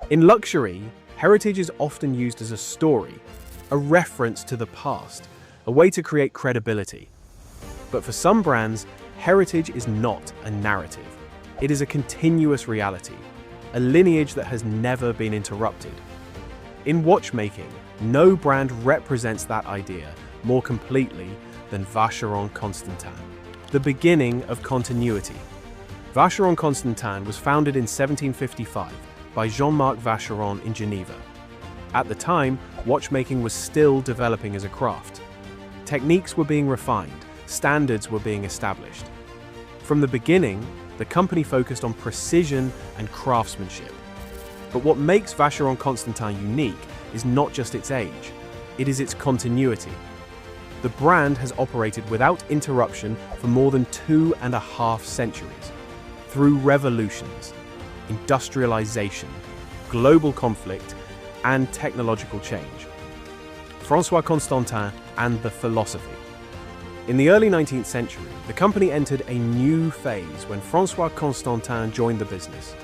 In luxury, heritage is often used as a story, a reference to the past, a way to create credibility. But for some brands, heritage is not a narrative. It is a continuous reality, a lineage that has never been interrupted. In watchmaking, no brand represents that idea more completely than Vacheron Constantin, the beginning of continuity. Vacheron Constantin was founded in 1755 by Jean-Marc Vacheron in Geneva. At the time, watchmaking was still developing as a craft. Techniques were being refined, standards were being established. From the beginning, the company focused on precision and craftsmanship. But what makes Vacheron Constantin unique is not just its age, it is its continuity. The brand has operated without interruption for more than 2.5 centuries, through revolutions, industrialization, global conflict, and technological change. Vacheron Constantin and the philosophy. In the early 19th century, the company entered a new phase when Vacheron Constantin joined the business.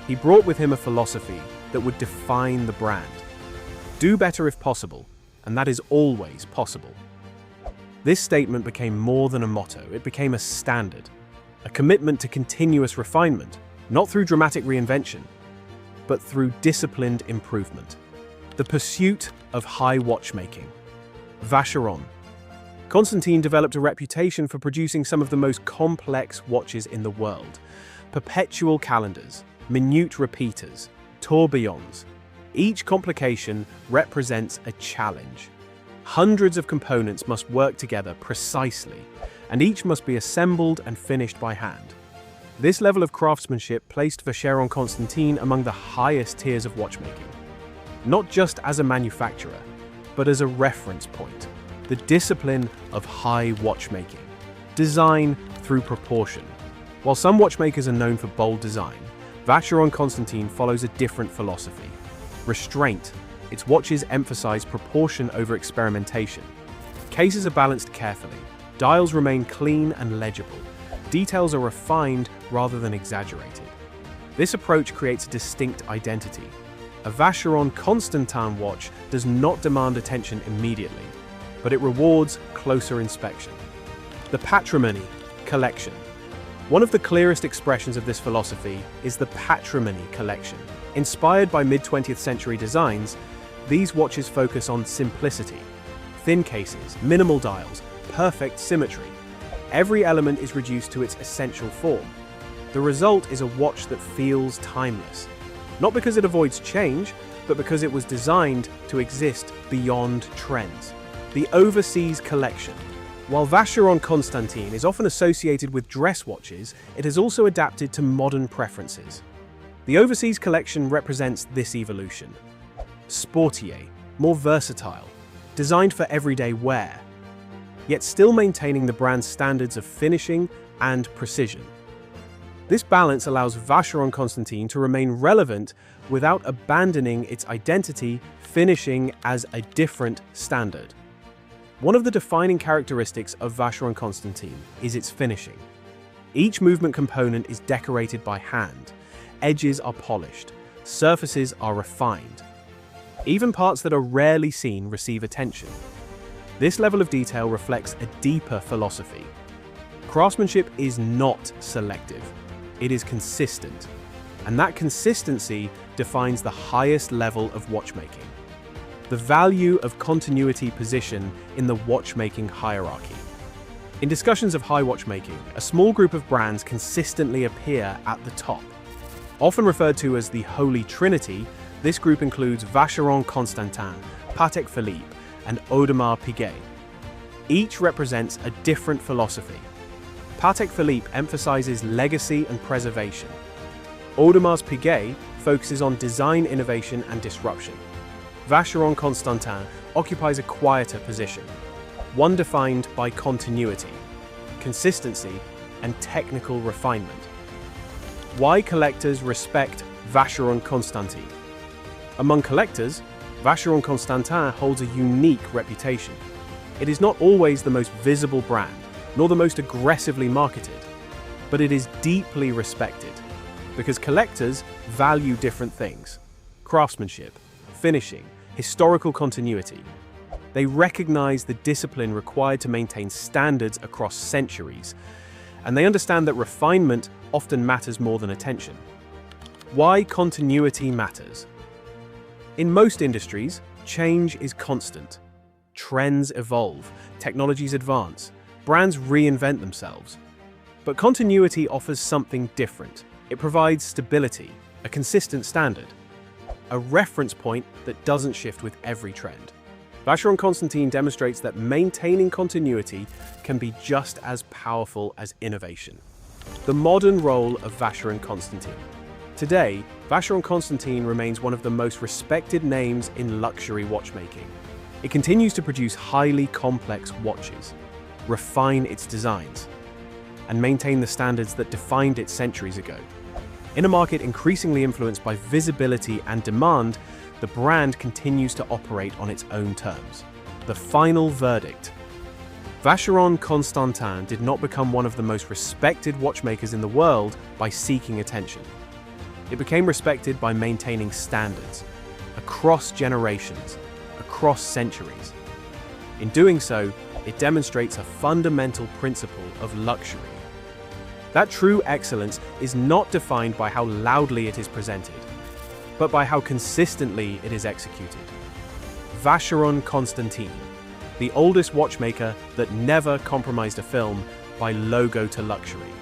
He brought with him a philosophy that would define the brand. Do better if possible, and that is always possible. This statement became more than a motto, it became a standard, a commitment to continuous refinement, not through dramatic reinvention, but through disciplined improvement. The pursuit of high watchmaking. Vacheron Constantin developed a reputation for producing some of the most complex watches in the world. Perpetual calendars, minute repeaters, tourbillons. Each complication represents a challenge. Hundreds of components must work together precisely, and each must be assembled and finished by hand. This level of craftsmanship placed Vacheron Constantin among the highest tiers of watchmaking, not just as a manufacturer, but as a reference point. The discipline of high watchmaking. Design through proportion. While some watchmakers are known for bold design, Vacheron Constantin follows a different philosophy. Restraint. Its watches emphasize proportion over experimentation. Cases are balanced carefully. Dials remain clean and legible. Details are refined rather than exaggerated. This approach creates a distinct identity. A Vacheron Constantin watch does not demand attention immediately, but it rewards closer inspection. The Patrimony Collection. One of the clearest expressions of this philosophy is the Patrimony Collection. Inspired by mid-20th century designs, these watches focus on simplicity. Thin cases, minimal dials, perfect symmetry. Every element is reduced to its essential form. The result is a watch that feels timeless. Not because it avoids change, but because it was designed to exist beyond trends. The Overseas Collection. While Vacheron Constantin is often associated with dress watches, it has also adapted to modern preferences. The Overseas Collection represents this evolution. Sportier, more versatile, designed for everyday wear, yet still maintaining the brand's standards of finishing and precision. This balance allows Vacheron Constantin to remain relevant without abandoning its identity, finishing as a different standard. One of the defining characteristics of Vacheron Constantin is its finishing. Each movement component is decorated by hand. Edges are polished. Surfaces are refined. Even parts that are rarely seen receive attention. This level of detail reflects a deeper philosophy. Craftsmanship is not selective. It is consistent. And that consistency defines the highest level of watchmaking. The value of continuity position in the watchmaking hierarchy. In discussions of high watchmaking, a small group of brands consistently appear at the top. Often referred to as the Holy Trinity, this group includes Vacheron Constantin, Patek Philippe, and Audemars Piguet. Each represents a different philosophy. Patek Philippe emphasizes legacy and preservation. Audemars Piguet focuses on design innovation and disruption. Vacheron Constantin occupies a quieter position, one defined by continuity, consistency, and technical refinement. Why collectors respect Vacheron Constantin? Among collectors, Vacheron Constantin holds a unique reputation. It is not always the most visible brand, nor the most aggressively marketed, but it is deeply respected, because collectors value different things. craftsmanship, finishing, historical continuity. They recognize the discipline required to maintain standards across centuries, and they understand that refinement often matters more than attention. Why continuity matters? In most industries, change is constant. Trends evolve, technologies advance, brands reinvent themselves. But continuity offers something different. It provides stability, a consistent standard, a reference point that doesn't shift with every trend. Vacheron Constantin demonstrates that maintaining continuity can be just as powerful as innovation. The modern role of Vacheron Constantin. Today, Vacheron Constantin remains one of the most respected names in luxury watchmaking. It continues to produce highly complex watches, refine its designs, and maintain the standards that defined it centuries ago. In a market increasingly influenced by visibility and demand, the brand continues to operate on its own terms. The final verdict. Vacheron Constantin did not become one of the most respected watchmakers in the world by seeking attention. It became respected by maintaining standards across generations, across centuries. In doing so, it demonstrates a fundamental principle of luxury. That true excellence is not defined by how loudly it is presented, but by how consistently it is executed. Vacheron Constantin, the oldest watchmaker that never compromised a film by logo to luxury.